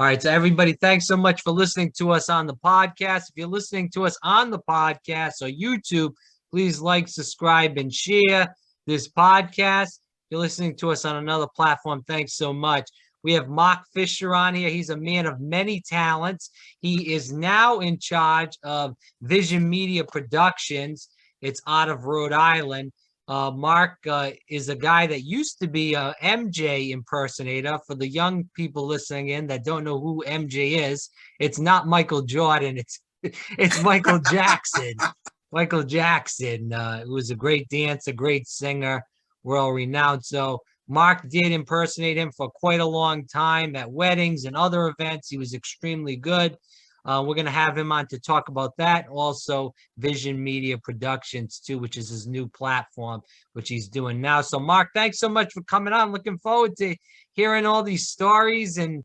All right, so everybody, thanks so much for listening to us on the podcast. If you're listening to us on the podcast or YouTube, please like, subscribe, and share this podcast. If you're listening to us on another platform, thanks so much. We have Mark Fischer on here. He's a man of many talents. He is now in charge of Vision Media Productions. It's out of Rhode Island. Mark is a guy that used to be a MJ impersonator. For the young people listening in that don't know who MJ is, it's not Michael Jordan. It's Michael Jackson. Michael Jackson, who was a great dancer, great singer, world-renowned. So Mark did impersonate him for quite a long time at weddings and other events. He was extremely good. We're going to have him on to talk about that. Also, Vision Media Productions, too, which is his new platform, which he's doing now. So, Mark, thanks so much for coming on. Looking forward to hearing all these stories and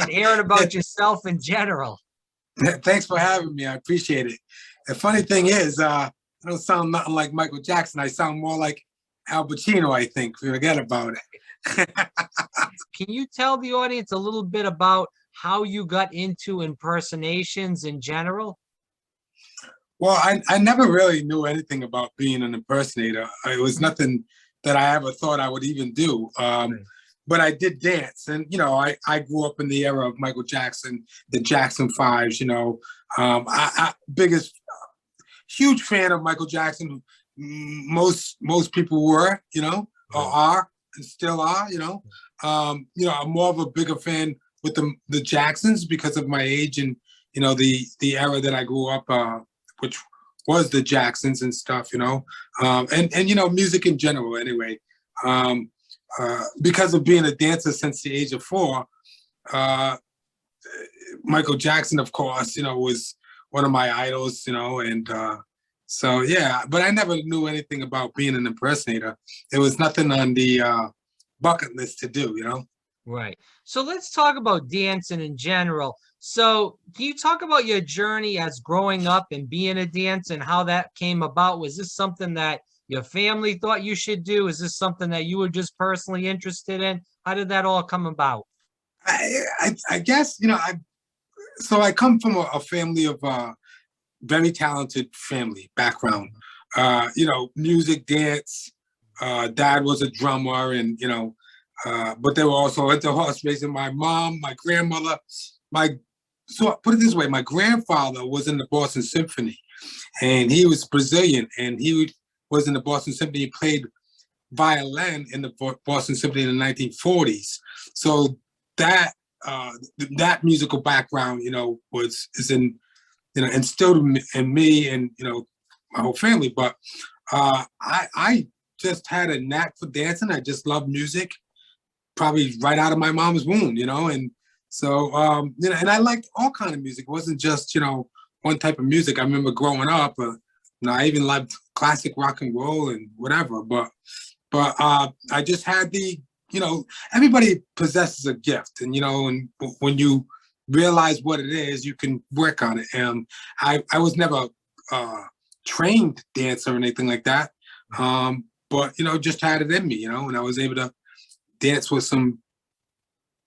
hearing about yourself in general. Thanks for having me. I appreciate it. The funny thing is, I don't sound nothing like Michael Jackson. I sound more like Al Pacino, I think. Forget about it. Can you tell the audience a little bit about how you got into impersonations in general? Well, I never really knew anything about being an impersonator. It was nothing that I ever thought I would even do. But I did dance. And, I grew up in the era of Michael Jackson, the Jackson Fives, huge fan of Michael Jackson. Most people were, or are and still are, I'm more of a bigger fan with the Jacksons because of my age and, the era that I grew up, which was the Jacksons and stuff, and music in general anyway. Because of being a dancer since the age of 4, Michael Jackson, of course, was one of my idols, and so, yeah, but I never knew anything about being an impersonator. There was nothing on the bucket list to do, Right. So let's talk about dancing in general. So can you talk about your journey as growing up and being a dancer and how that came about? Was this something that your family thought you should do? Is this something that you were just personally interested in? How did that all come about? I guess, I come from a family of very talented family background, music, dance. Dad was a drummer and, but they were also into horse racing. My mom, my grandmother, so put it this way, my grandfather was in the Boston Symphony and he was Brazilian and he was in the Boston Symphony. He played violin in the Boston Symphony in the 1940s. So that musical background, is instilled in me and, my whole family. But I just had a knack for dancing. I just love music, probably right out of my mom's womb, and so, and I liked all kind of music. It wasn't just, one type of music. I remember growing up, I even loved classic rock and roll and whatever, but I just had everybody possesses a gift and, and when you realize what it is, you can work on it. And I was never trained dancer or anything like that. But, just had it in me, and I was able to dance with some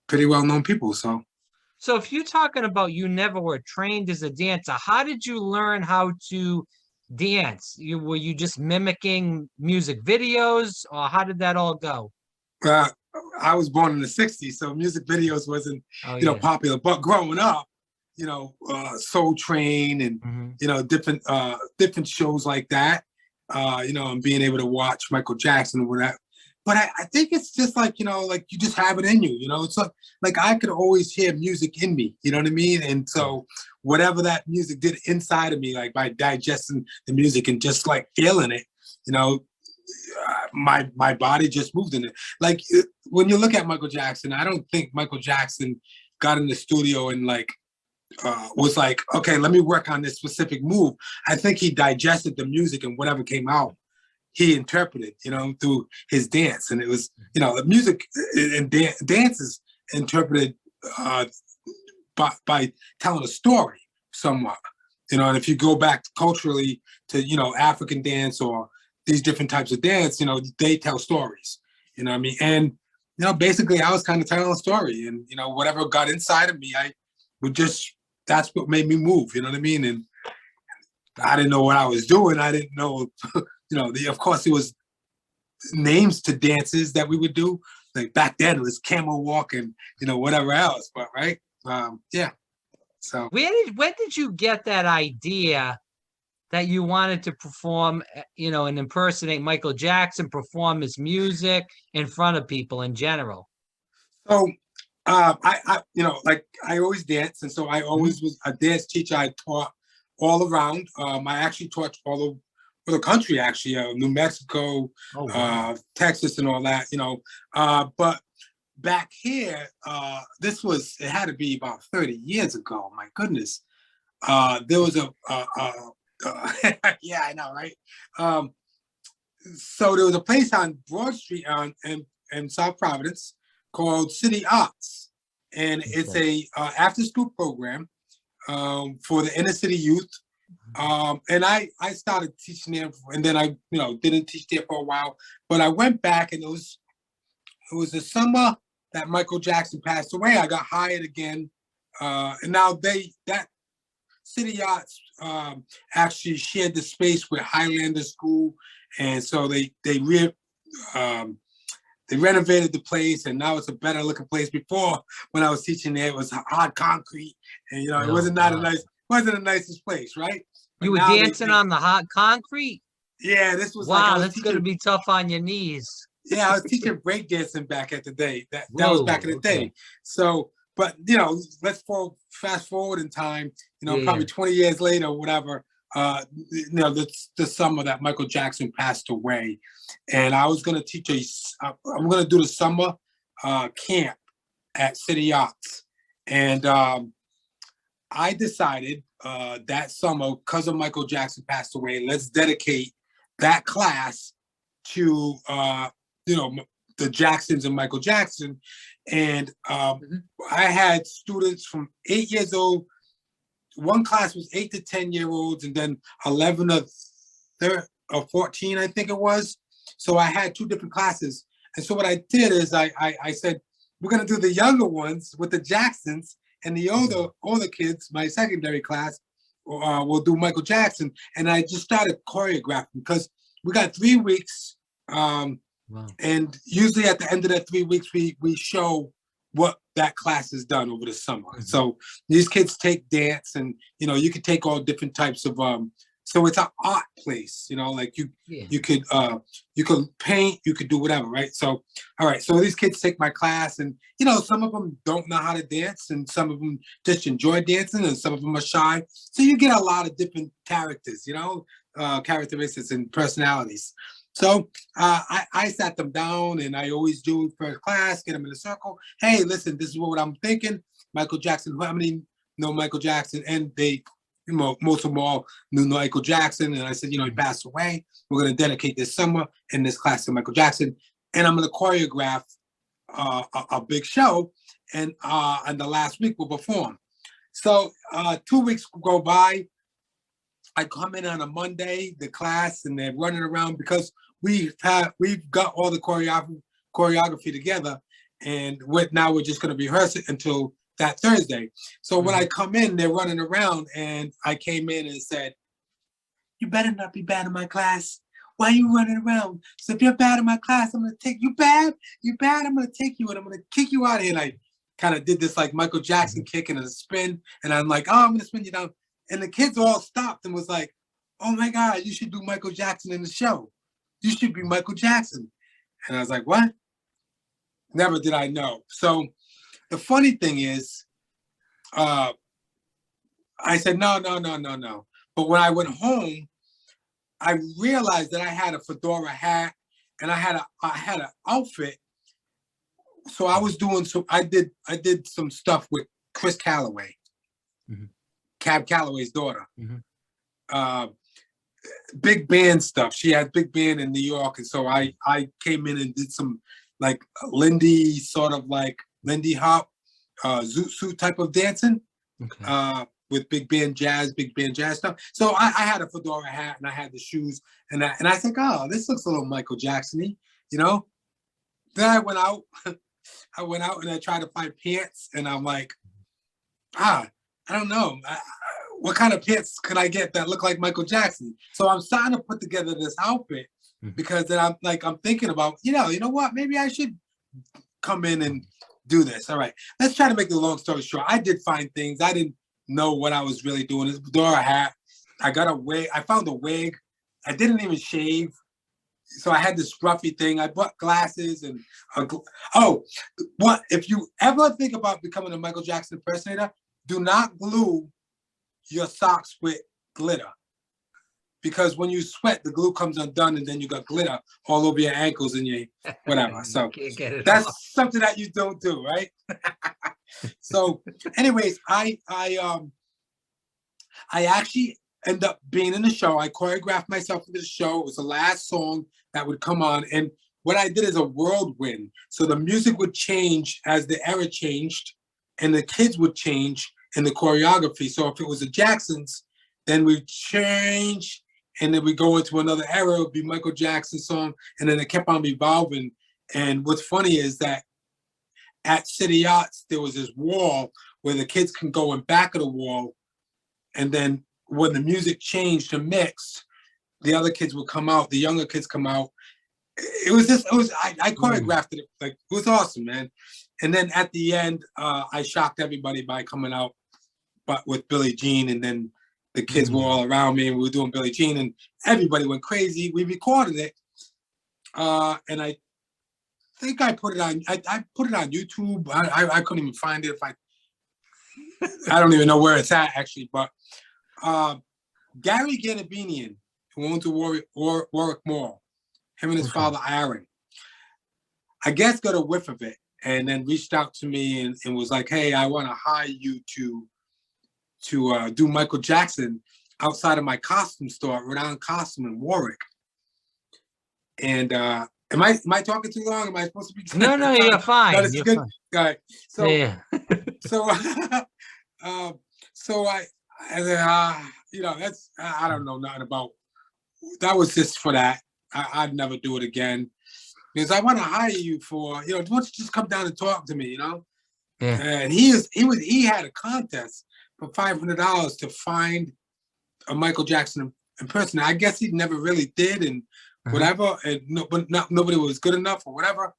pretty well-known people. So if you're talking about you never were trained as a dancer, how did you learn how to dance? Were you just mimicking music videos or how did that all go? I was born in the 60s, so music videos wasn't, popular. But growing up, Soul Train and, different shows like that, and being able to watch Michael Jackson and whatever. But I think it's just like, like you just have it in you, it's like I could always hear music in me, you know what I mean? And so whatever that music did inside of me, like by digesting the music and just like feeling it, my body just moved in it. Like when you look at Michael Jackson, I don't think Michael Jackson got in the studio and was like, okay, let me work on this specific move. I think he digested the music and whatever came out, he interpreted, through his dance. And it was, the music and dance is interpreted by telling a story somewhat, and if you go back culturally to, African dance or these different types of dance, they tell stories, what I mean? And basically I was kind of telling a story, and whatever got inside of me, I would just that's what made me move. You know what I mean? And I didn't know what I was doing. I didn't know, of course, it was names to dances that we would do. Like back then, it was camel walk and whatever else. But right, yeah. So when did you get that idea that you wanted to perform, and impersonate Michael Jackson, perform his music in front of people in general? So like I always dance, and so I always was a dance teacher. I taught all around. I actually taught all over the country, actually, New Mexico, Oh, wow. Texas, and all that. But back here, it had to be about 30 years ago. My goodness, there was yeah, I know, right? So there was a place on Broad Street in South Providence called City Arts, and it's a after school program for the inner city youth. And I started teaching there, and then I didn't teach there for a while, but I went back, and it was the summer that Michael Jackson passed away. I got hired again, and now that City Arts actually shared the space with Highlander School, and so they renovated the place, and now it's a better looking place. Before, when I was teaching there, it was hard concrete, and it wasn't the nicest place, right? But you were dancing on the hot concrete? Yeah, this was wow, that's going to be tough on your knees. Yeah, I was teaching breakdancing back at the day. That was back in the day. So, but let's fast forward in time. Probably 20 years later, or whatever. The summer that Michael Jackson passed away, and I was going to teach I'm going to do the summer camp at City Arts, and I decided that summer, because of Michael Jackson passed away, let's dedicate that class to the Jacksons and Michael Jackson. And I had students from 8 years old. One class was 8 to 10-year-olds, and then 11 or 14, I think it was. So I had two different classes. And so what I did is I said, we're going to do the younger ones with the Jacksons, and the older kids, my secondary class, will do Michael Jackson. And I just started choreographing, because we got 3 weeks. Wow. And usually at the end of that 3 weeks, we show what that class has done over the summer. Mm-hmm. So these kids take dance, and you could take all different types of so it's an art place, like you could paint, you could do whatever, right? So all right, so these kids take my class, and some of them don't know how to dance, and some of them just enjoy dancing, and some of them are shy. So you get a lot of different characters, characteristics and personalities. So I sat them down, and I always do first class, get them in a circle. Hey, listen, this is what I'm thinking. Michael Jackson, how many know Michael Jackson? And they, most of them all knew Michael Jackson. And I said, he passed away. We're going to dedicate this summer in this class to Michael Jackson. And I'm going to choreograph a big show. And the last week we'll perform. So 2 weeks go by. I come in on a Monday, the class, and they're running around, because we've got all the choreography together, and now we're just going to rehearse it until that Thursday. So when I come in, they're running around, and I came in and said, "You better not be bad in my class. Why are you running around? So if you're bad in my class, I'm going to take you bad. You bad, I'm going to take you, and I'm going to kick you out of here." And I kind of did this like Michael Jackson kick and a spin, and I'm like, "Oh, I'm going to spin you down." And the kids all stopped and was like, "Oh my God, you should do Michael Jackson in the show. You should be Michael Jackson." And I was like, "What?" Never did I know. So the funny thing is, I said, no. But when I went home, I realized that I had a fedora hat, and I had an outfit. So I was doing I did some stuff with Chris Calloway. Mm-hmm. Cab Calloway's daughter. Mm-hmm. Big band stuff. She had big band in New York, and so I came in and did some like Lindy Hop, zoot suit type of dancing, with big band jazz stuff. So I had a fedora hat, and I had the shoes, and I think, oh, this looks a little Michael Jackson-y, Then I went out I went out and I tried to find pants, and I'm like, I don't know. What kind of pants could I get that look like Michael Jackson? So I'm starting to put together this outfit because then I'm thinking about, you know what? Maybe I should come in and do this. All right. Let's try to make the long story short. I did find things. I didn't know what I was really doing. This fedora hat. I got a wig. I found a wig. I didn't even shave. So I had this scruffy thing. I bought glasses and what if you ever think about becoming a Michael Jackson impersonator, do not glue your socks with glitter. Because when you sweat, the glue comes undone and then you got glitter all over your ankles and your whatever. So that's something that you don't do, right? So anyways, I actually end up being in the show. I choreographed myself for the show. It was the last song that would come on. And what I did is a whirlwind. So the music would change as the era changed and the kids would change in the choreography. So if it was the Jacksons, then we change and then we go into another era. It would be Michael Jackson song. And then it kept on evolving. And what's funny is that at City Yachts, there was this wall where the kids can go in back of the wall. And then when the music changed to mix, the other kids would come out, the younger kids come out. I choreographed it. Like, it was awesome, man. And then at the end, I shocked everybody by coming out, but with Billie Jean. And then the kids were all around me and we were doing Billie Jean and everybody went crazy. We recorded it. And I think I put it on, I put it on YouTube. I couldn't even find it. I don't even know where it's at actually, but Gary Ganabinian, who owned the Warwick Mall, him and his father Aaron, I guess got a whiff of it and then reached out to me and was like, hey, I want to hire you to do Michael Jackson outside of my costume store, Rhode Island Costume in Warwick. And am I talking too long? Am I supposed to be? No, you're fine. No, this is good. Fine. All right. So, yeah. so I that's I don't know nothing about. That was just for that. I'd never do it again because I want to hire you for why don't you just come down and talk to me, Yeah. And he had a contest for $500 to find a Michael Jackson impersonator. I guess he never really did, and whatever, and nobody was good enough or whatever.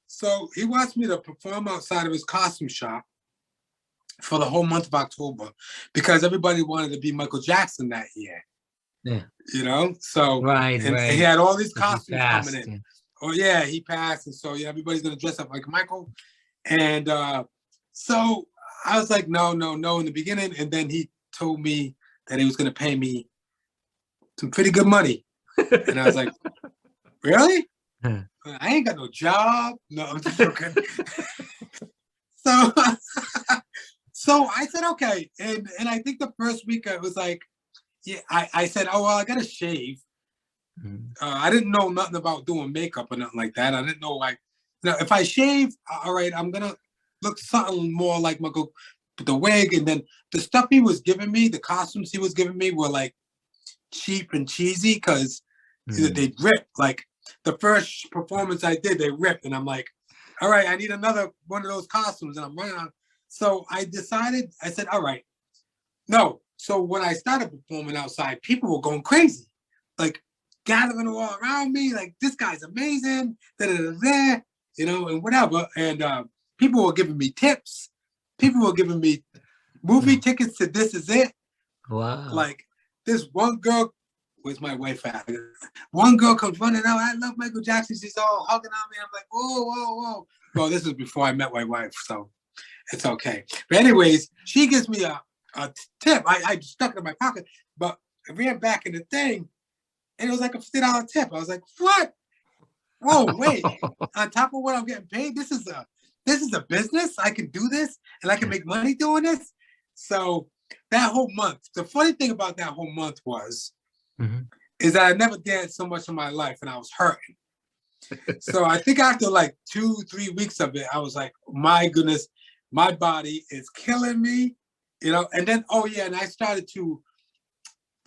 So he wants me to perform outside of his costume shop for the whole month of October because everybody wanted to be Michael Jackson that year. Yeah. So right. He had all these costumes coming in. Yeah. Oh yeah, he passed, and so everybody's gonna dress up like Michael. And so I was like, no in the beginning, and then he told me that he was gonna pay me some pretty good money, and I was like, really? I ain't got no job. No, I'm just joking. So I said okay, and I think the first week I was like, yeah, I said, oh well, I gotta shave. I didn't know nothing about doing makeup or nothing like that. I didn't know if I shave, all right, I'm gonna look something more like Michael with the wig, and then the stuff he was giving me, the costumes he was giving me were like cheap and cheesy because they ripped. Like the first performance I did, they ripped, and I'm like, all right, I need another one of those costumes, and I'm running on. So I said, all right, no. So when I started performing outside, people were going crazy, like gathering all around me, like this guy's amazing, and whatever. And people were giving me tips. People were giving me movie tickets to This Is It. Wow. Like this one girl, where's my wife at? One girl comes running out. I love Michael Jackson. She's all hugging on me. I'm like, whoa. Well, this was before I met my wife, so it's okay. But anyways, she gives me a tip. I stuck it in my pocket, but I ran back in the thing, and it was like a $50 tip. I was like, what? Whoa, wait. On top of what I'm getting paid, this is a business. I can do this, and I can make money doing this. So that whole month, the funny thing about that whole month is that I never danced so much in my life, and I was hurting. So I think after like 2-3 weeks of it, I was like, my goodness, my body is killing me, And then, and I started to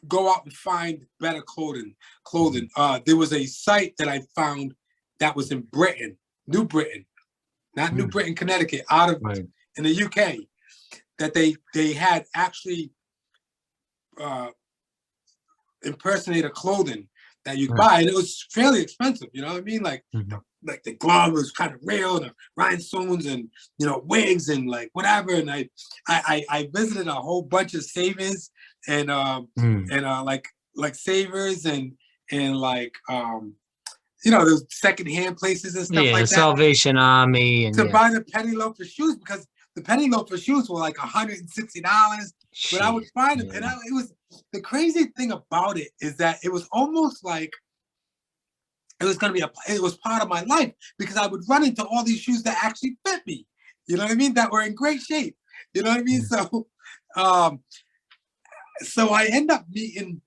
go out and find better clothing. There was a site that I found that was in Britain, New Britain, not New Mm. Britain, Connecticut, out of Right. in the UK, that they had actually impersonator clothing that you Mm. buy, and it was fairly expensive. You know what I mean? Like Mhm. like the glove was kind of real, and the rhinestones, and wigs and like whatever. And I visited a whole bunch of savers and Mm. like savers and like those secondhand places and stuff Yeah, the like that Salvation Army and to yeah. buy the penny loafer shoes, because the penny loafer shoes were like $160. But I would Jeez. find them, and Yeah. it was the crazy thing about it is that it was almost like it was going to be it was part of my life, because I would run into all these shoes that actually fit me. You know what I mean? That were in great shape. You know what I mean? Mm. Um, so I end up meeting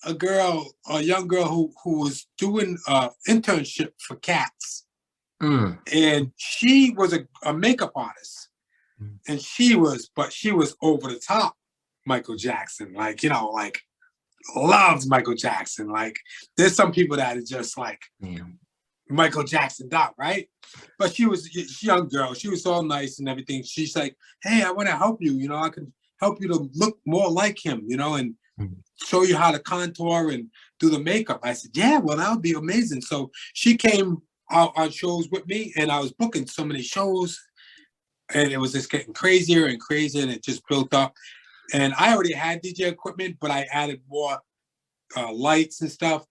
a young girl who was doing internship for Cats, Mm. and she was a makeup artist, Mm. and she was over the top Michael Jackson, like like loves Michael Jackson. Like there's some people that are just like Yeah. Michael Jackson out, right? But she was a young girl. She was all nice and everything. She's like, hey, I want to help you. I can help you to look more like him, and Mm. show you how to contour and do the makeup. I said, yeah, well, that would be amazing. So she came out on shows with me, and I was booking so many shows, and it was just getting crazier and crazier, and it just built up. And I already had DJ equipment, but I added more lights and stuff.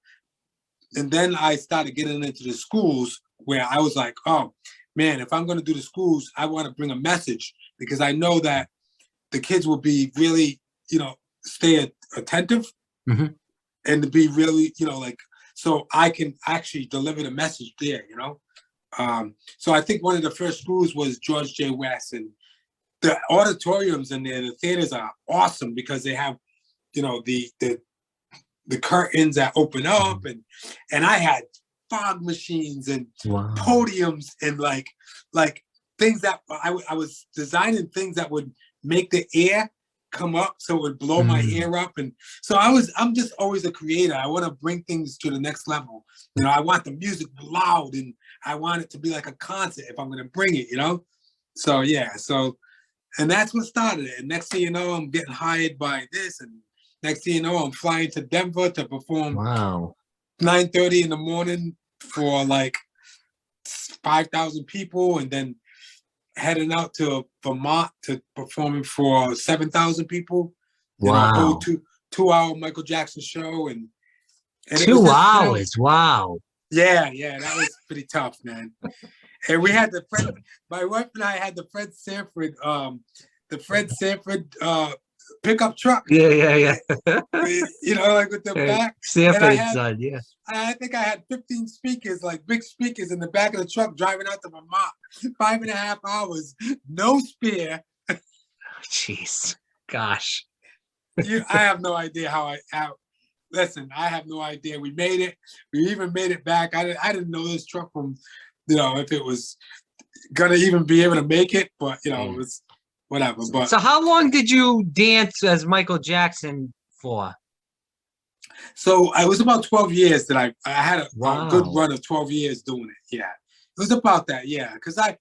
And then I started getting into the schools, where I was like, oh man, if I'm going to do the schools, I want to bring a message, because I know that the kids will be really, stay attentive, Mhm. and to be really, like, so I can actually deliver the message there, So I think one of the first schools was George J. West, and the auditoriums in there, the theaters are awesome, because they have, the curtains that open up, Mhm. and I had fog machines and Wow. podiums and like things that I was designing things that would make the air come up, so it would blow my Mm. hair up. And so I'm just always a creator. I want to bring things to the next level. I want the music loud, and I want it to be like a concert if I'm going to bring it, So yeah, and that's what started it. And next thing you know, I'm getting hired by this, and next thing you know, I'm flying to Denver to perform Wow. 9:30 in the morning for like 5,000 people, and then heading out to Vermont to performing for 7,000 people. A whole Wow. 2 hour Michael Jackson show, and it was 2 just hours. Wow. yeah, that was pretty tough, man. And we had my wife and I had the Fred Sanford pickup truck, Yeah, yeah, yeah. like with the Hey, back. And Sanford and Son, yeah. I think I had 15 speakers, like big speakers, in the back of the truck driving out to Vermont. 5.5 hours, no spare. Jeez. Gosh. I have no idea listen, I have no idea. We made it. We even made it back. I didn't know this truck from, if it was gonna even be able to make it, but it was whatever. But So how long did you dance as Michael Jackson for? so I was about 12 years that I had a good Wow. run of 12 years doing it. Yeah, it was about that. Yeah, because I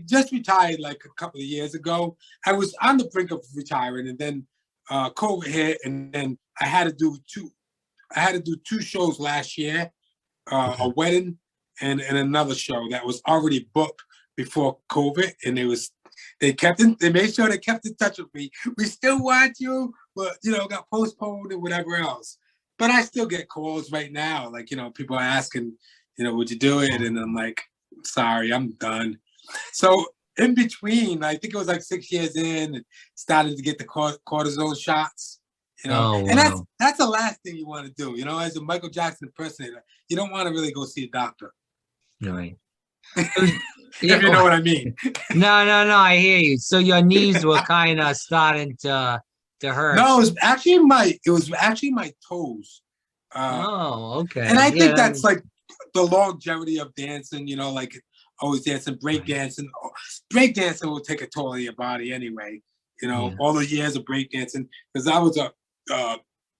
just retired like a couple of years ago. I was on the brink of retiring, and then COVID hit, and then I had to do two shows last year, a wedding and another show that was already booked before COVID, and they made sure they kept in touch with me. We still want you, but got postponed and whatever else. But I still get calls right now, like people are asking, would you do it? And I'm like, sorry, I'm done. So in between, I think it was like 6 years in, and started to get the cortisone shots. Oh, And wow. that's the last thing you want to do. As a Michael Jackson impersonator, you don't want to really go see a doctor. Right. If you know what I mean. No, I hear you. So your knees were kind of starting to hurt. No, it was actually my toes. Oh, okay. And I Yeah, think that's like the longevity of dancing, like always dancing, break dancing. Break dancing will take a toll on your body anyway. All the years of break dancing, because I was a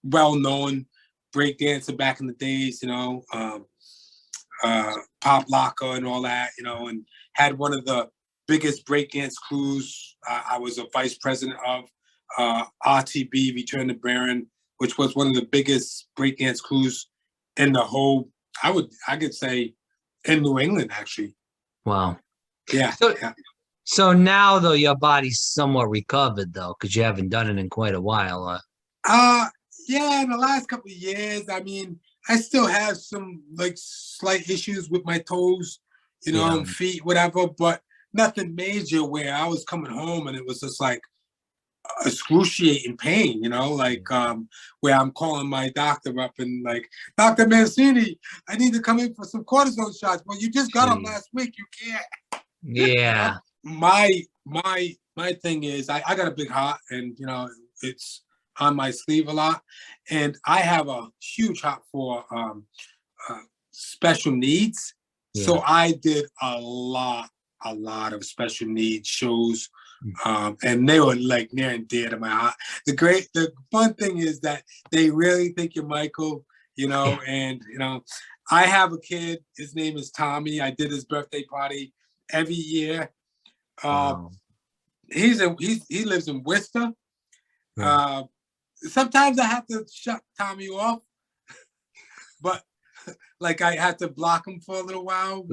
well-known break dancer back in the days. Pop Locker and all that, and had one of the biggest breakdance crews. I was a vice president of RTB, Return to Baron, which was one of the biggest breakdance crews in the whole, I could say, in New England, actually. Wow. Yeah. So now, though, your body's somewhat recovered, though, because you haven't done it in quite a while. Yeah, in the last couple of years, I mean, I still have some like slight issues with my toes, and feet, whatever, but nothing major where I was coming home and it was just like excruciating pain, where I'm calling my doctor up and like, Dr. Mancini, I need to come in for some cortisone shots. Well, you just got them last week. You can't. Yeah. My thing is I got a big heart and, it's on my sleeve a lot. And I have a huge heart for special needs. Yeah. So I did a lot of special needs shows. And they were like near and dear to my heart. The fun thing is that they really think you're Michael, and I have a kid. His name is Tommy. I did his birthday party every year. Wow. He lives in Worcester. Yeah. Sometimes I have to shut Tommy off, but like I have to block him for a little while.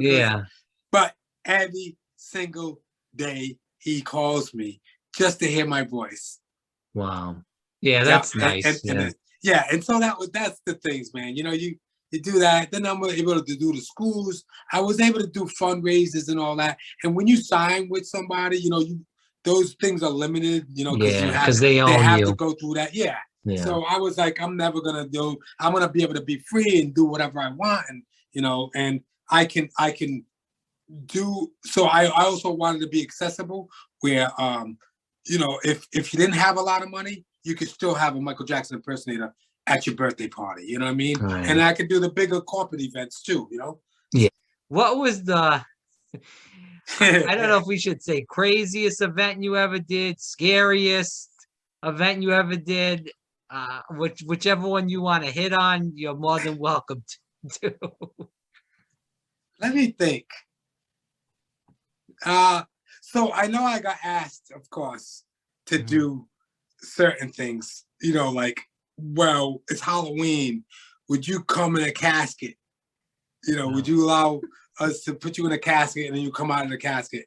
But every single day he calls me just to hear my voice. Wow. Yeah, that's nice. And so that's the things, man. You do that. Then I'm able to do the schools. I was able to do fundraisers and all that. And when you sign with somebody, those things are limited, because they have to go through that. Yeah. So I was like, I'm going to be able to be free and do whatever I want. And, and I can do, so I also wanted to be accessible where, if you didn't have a lot of money, you could still have a Michael Jackson impersonator at your birthday party. You know what I mean? Right. And I could do the bigger corporate events too, Yeah. What was the, I don't know if we should say craziest event you ever did, scariest event you ever did, whichever one you want to hit on, you're more than welcome to. Let me think. So I know I got asked, of course, to do certain things, like, well, it's Halloween. Would you come in a casket? Would you allow us to put you in a casket and then you come out of the casket?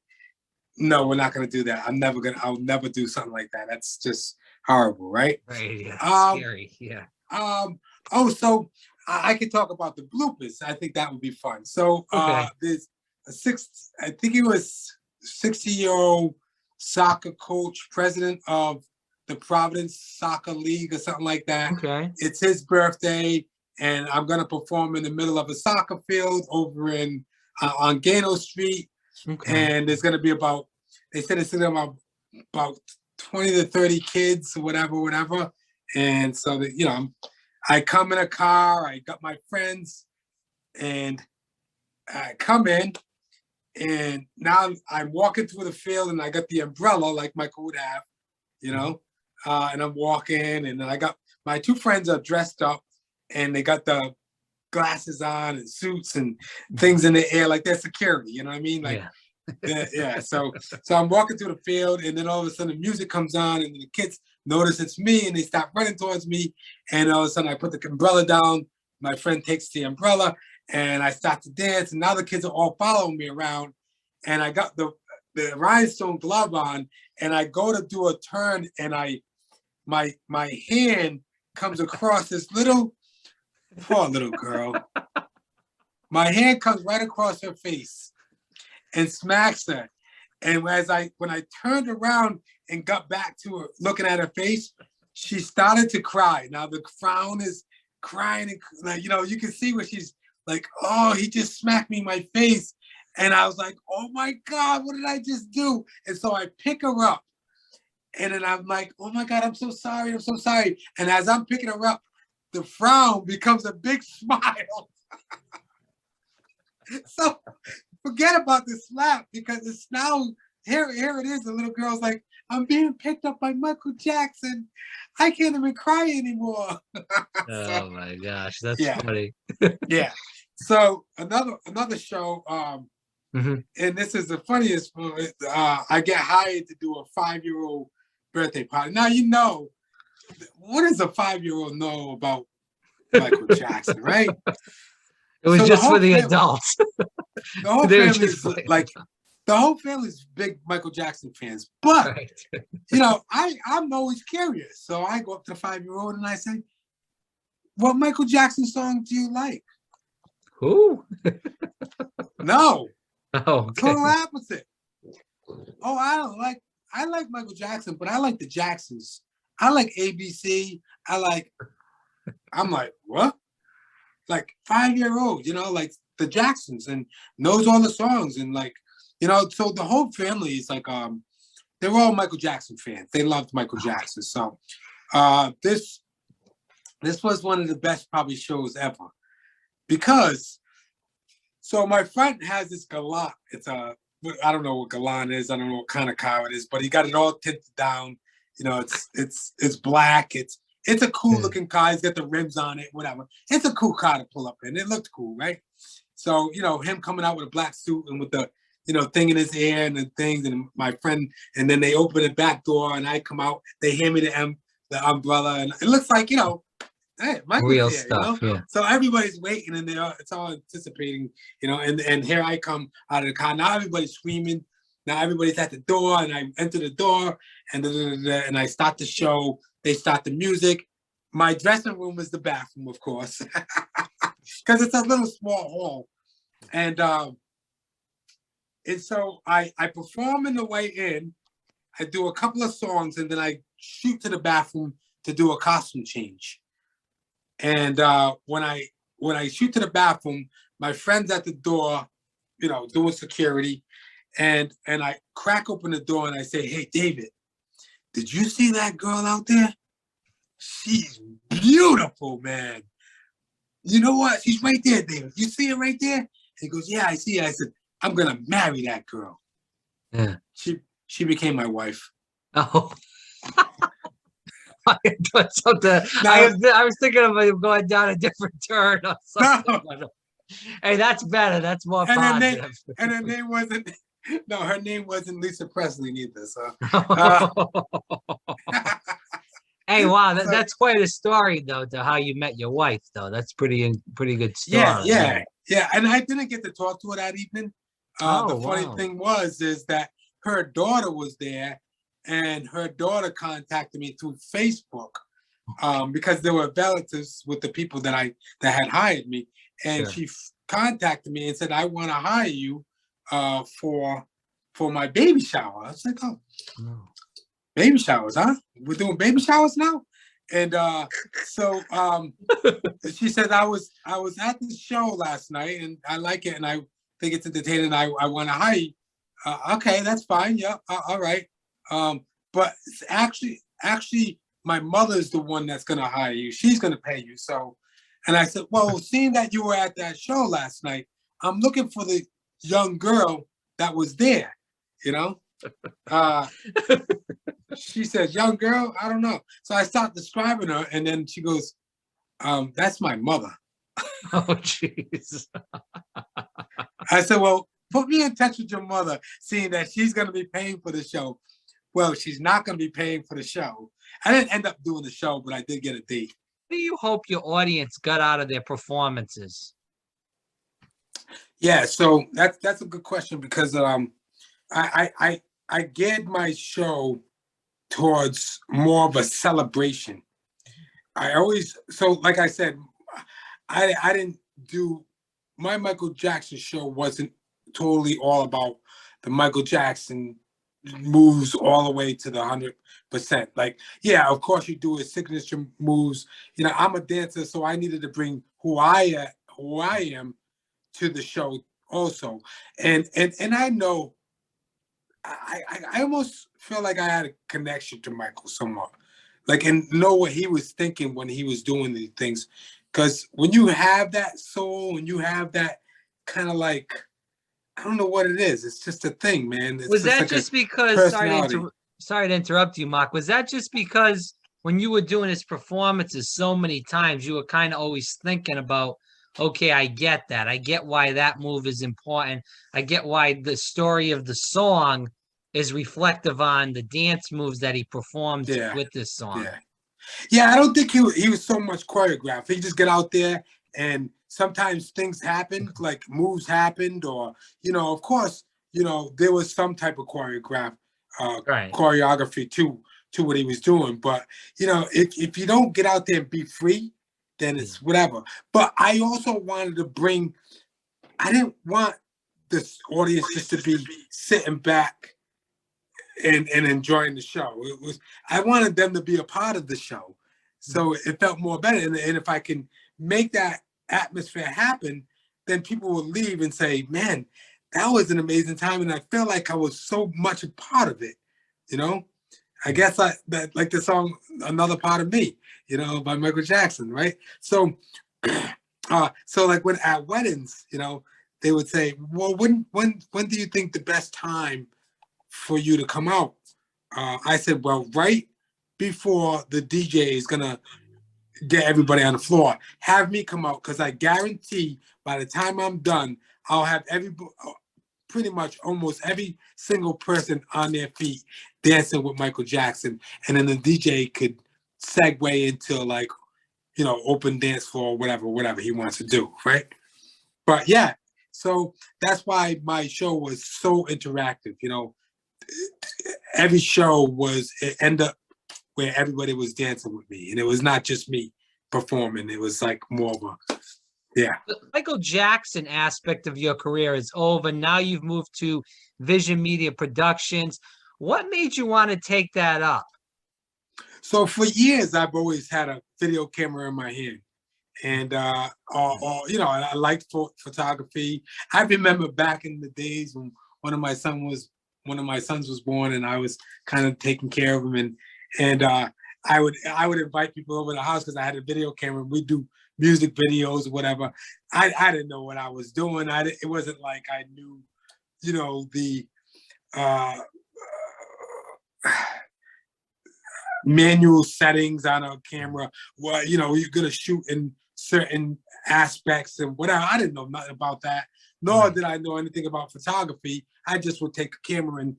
No, we're not going to do that. I'll never do something like that. That's just horrible, right? Right, yeah, scary, yeah. So I could talk about the bloopers. I think that would be fun. So there's I think he was 60-year-old soccer coach, president of the Providence Soccer League or something like that. Okay. It's his birthday, and I'm going to perform in the middle of a soccer field over on Gano Street. Okay. And there's going to be they said it's going to be about 20 to 30 kids, whatever. And so that, I come in a car, I got my friends, and I come in, and now I'm walking through the field, and I got the umbrella like Michael would have, and I'm walking, and then I got my two friends are dressed up, and they got the glasses on and suits and things in the air like they're security. You know what I mean? Like, yeah. So I'm walking through the field, and then all of a sudden the music comes on, and the kids notice it's me, and they stop running towards me, and all of a sudden I put the umbrella down. My friend takes the umbrella, and I start to dance, and now the kids are all following me around, and I got the rhinestone glove on, and I go to do a turn, and my hand comes across this poor little girl. My hand comes right across her face and smacks her. And when I turned around and got back to her, looking at her face, she started to cry. Now the frown is crying, and like, you can see where she's like, oh, he just smacked me in my face. And I was like, oh my God, what did I just do? And so I pick her up, and then I'm like, oh my God, I'm so sorry. And as I'm picking her up, the frown becomes a big smile. So forget about the slap, because it's now, here it is. The little girl's like, I'm being picked up by Michael Jackson. I can't even cry anymore. Oh my gosh, that's funny. Yeah. So another show, Mhm. and this is the funniest. I get hired to do a 5-year-old birthday party. Now what does a 5-year-old know about Michael Jackson, right? It was So just for the adults. the whole They were family just is playing. like the whole family is big Michael Jackson fans. But Right. I'm always curious, so I go up to the 5-year-old and I say, "What Michael Jackson song do you like?" Who? No, Oh, okay. total opposite. Oh, I don't like. I like Michael Jackson, but I like the Jacksons. I like ABC. I'm like, what? Like 5-year-old, like the Jacksons, and knows all the songs, and so the whole family is like, they're all Michael Jackson fans. They loved Michael Jackson. So this was one of the best probably shows ever, because so my friend has this galant. I don't know what galant is. I don't know what kind of car it is, but he got it all tinted down. It's black. It's a cool looking car. He's got the rims on it, whatever. It's a cool car to pull up in. It looked cool, right? So, him coming out with a black suit and with the, thing in his ear and the things, and my friend, and then they open the back door and I come out, they hand me the umbrella, and it looks like, hey, Michael's Real here, stuff, yeah. So everybody's waiting and it's all anticipating, and here I come out of the car. Now everybody's screaming. Now everybody's at the door, and I enter the door, and I start the show. They start the music. My dressing room is the bathroom, of course, because it's a little small hall. And so I perform in the way in. I do a couple of songs, and then I shoot to the bathroom to do a costume change. And when I shoot to the bathroom, my friend's at the door, doing security, and I crack open the door and I say, "Hey, David, did you see that girl out there? She's beautiful, man. You know what? She's right there, David. You see her right there?" He goes, "Yeah, I see her." I said, "I'm gonna marry that girl." Yeah. She became my wife. Oh. I thought something. No. I was thinking of going down a different turn or something. No. Hey, that's better. That's more And positive. her name wasn't. No, her name wasn't Lisa Presley neither. So. Hey, wow, that's quite a story though, to how you met your wife, though. That's pretty good story. Yeah. And I didn't get to talk to her that evening. The funny thing is that her daughter was there, and her daughter contacted me through Facebook, because there were relatives with the people that had hired me, and she contacted me and said, "I want to hire you for my baby shower." I was like, "Oh, baby showers, huh? We're doing baby showers now?" And so she said, I was at the show last night, and I like it, and I think it's entertaining. I want to hire you. Okay, that's fine. Yeah, all right. But actually, my mother's the one that's going to hire you. She's going to pay you. So, and I said, "Well, seeing that you were at that show last night, I'm looking for the young girl that was there, She said, "Young girl, I don't know." So I start describing her, and then she goes, "That's my mother." Oh, jeez. I said, "Well, put me in touch with your mother, seeing that she's going to be paying for the show." Well, she's not going to be paying for the show. I didn't end up doing the show, but I did get a date. What do you hope your audience got out of their performances? Yeah, so that's a good question, because I geared my show towards more of a celebration. Like I said, I didn't do my Michael Jackson show wasn't totally all about the Michael Jackson moves all the way to the 100%. Like, yeah, of course you do his signature moves. I'm a dancer, so I needed to bring who I am to the show also. And I know I almost feel like I had a connection to Michael somewhat, like, and know what he was thinking when he was doing these things. Because when you have that soul and you have that kind of like, I don't know what it is. It's just a thing, man. Was that just because, sorry to interrupt you, Mark, was that just because when you were doing his performances so many times, you were kind of always thinking about okay, I get that. I get why that move is important. I get why the story of the song is reflective on the dance moves that he performs Yeah, with this song. yeah. Yeah, I don't think he was so much choreographed. He just get out there, and sometimes things happened, like moves happened, or of course, there was some type of uh, Right. choreography to what he was doing. But if you don't get out there and be free, then Yeah. it's whatever. But I also wanted to bring. I didn't want this audience just to be sitting back and enjoying the show. It was I wanted them to be a part of the show, so it felt more better. And if I can make that atmosphere happen, then people will leave and say, "Man, that was an amazing time," and I felt like I was so much a part of it. You know, I Yeah. guess that like the song "Another Part of Me," by Michael Jackson, right? So, so like when at weddings, they would say, "Well, when do you think the best time for you to come out?" I said, well, right before the DJ is gonna get everybody on the floor, have me come out because I guarantee by the time I'm done, I'll have pretty much almost every single person on their feet dancing with Michael Jackson, and then the DJ could segue into like open dance floor, whatever he wants to do, right? But yeah, so that's why my show was so interactive. Every show was it ended up where everybody was dancing with me, and it was not just me performing. It was like more of a yeah. The Michael Jackson aspect of your career is over. Now you've moved to Vision Media Productions. What made you want to take that up? So for years, I've always had a video camera in my hand, and I liked photography. I remember back in the days when one of my sons was born, and I was kind of taking care of him, and I would invite people over to the house because I had a video camera. And we'd do music videos or whatever. I didn't know what I was doing. It wasn't like I knew, the uh, manual settings on a camera. Well, you're gonna shoot in certain aspects and whatever. I didn't know nothing about that, nor Right. did I know anything about photography. I just would take a camera and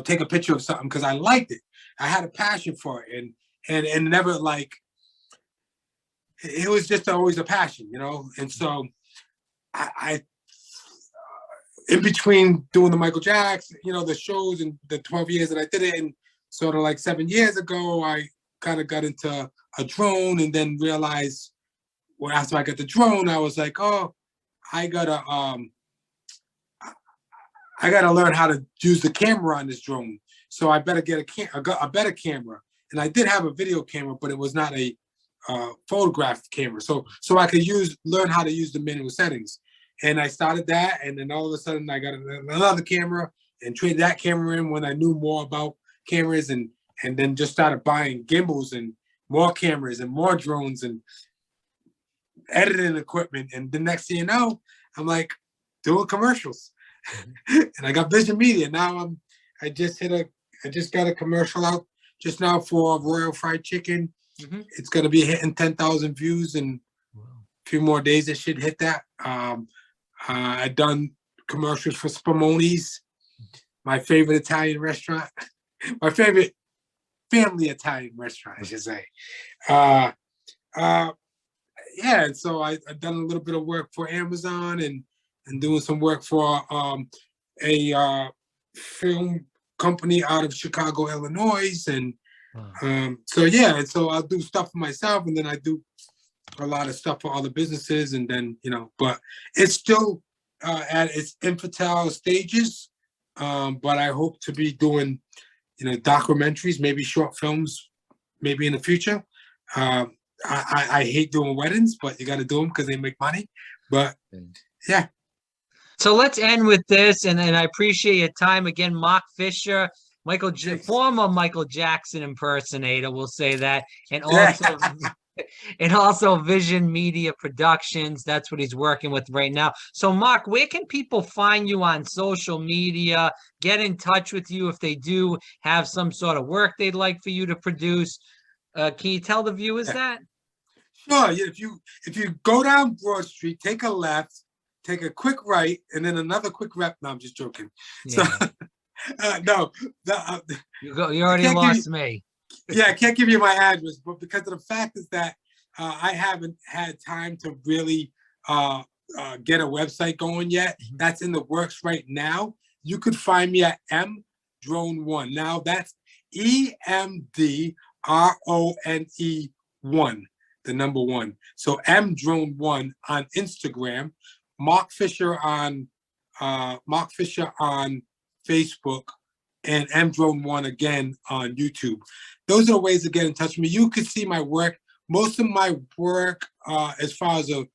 take a picture of something because I liked it. I had a passion for it, and never like it was just always a passion, And so I in between doing the Michael Jackson, the shows and the 12 years that I did it, and sort of like 7 years ago, I kind of got into a drone and then realized, well, after I got the drone, I was like, oh, I gotta I gotta learn how to use the camera on this drone. So I better get a better camera. And I did have a video camera, but it was not a photograph camera. So I could learn how to use the manual settings. And I started that, and then all of a sudden I got another camera and traded that camera in when I knew more about cameras, and then just started buying gimbals and more cameras and more drones and editing equipment. And the next thing you know, I'm like doing commercials. And I got Vision Media. Now I just got a commercial out just now for Royal Fried Chicken. Mhm. It's gonna be hitting 10,000 views in Wow. a few more days. It should hit that. I've done commercials for Spumoni's, my favorite Italian restaurant, my favorite family Italian restaurant, I should say. Uh, uh, yeah, and so I've done a little bit of work for Amazon and doing some work for a film company out of Chicago, Illinois, and Wow. so yeah, and so I'll do stuff for myself, and then I do a lot of stuff for other businesses, and then but it's still at its infantile stages. But I hope to be doing documentaries, maybe short films, maybe in the future. I hate doing weddings, but you got to do them because they make money. But yeah, So let's end with this, and I appreciate your time again, Mark Fisher, thanks. former Michael Jackson impersonator, we'll say that, and Yeah. also and also Vision Media Productions. That's what he's working with right now. So, Mark, where can people find you on social media? Get in touch with you if they do have some sort of work they'd like for you to produce. Can you tell the viewers that? Sure. Yeah, if you go down Broad Street, take a left, take a quick right, and then another quick left. No, I'm just joking. So Yeah. no, You I already can't give you. lost me. Yeah, I can't give you my address, but because of the fact is that I haven't had time to really get a website going yet. Mhm. That's in the works right now. You could find me at M Drone One. Now that's EMDRONE1, the number one. So M Drone One on Instagram, Mark Fisher on Facebook, and M Drone One again on YouTube. Those are the ways to get in touch with me. You could see my work. Most of my work, as far as a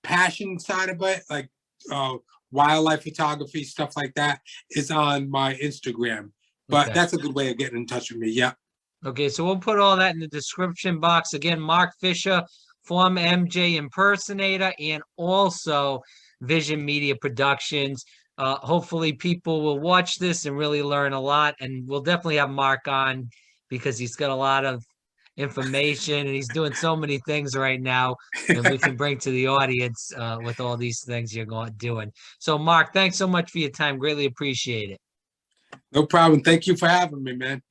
passion side of it, like uh, wildlife photography, stuff like that, is on my Instagram. But Okay. that's a good way of getting in touch with me. Yeah. Okay, so we'll put all that in the description box. Again, Mark Fisher, former MJ Impersonator, and also Vision Media Productions. Hopefully, people will watch this and really learn a lot. And we'll definitely have Mark on because he's got a lot of information and he's doing so many things right now. And we can bring to the audience with all these things you're doing. So, Mark, thanks so much for your time. Greatly appreciate it. No problem. Thank you for having me, man.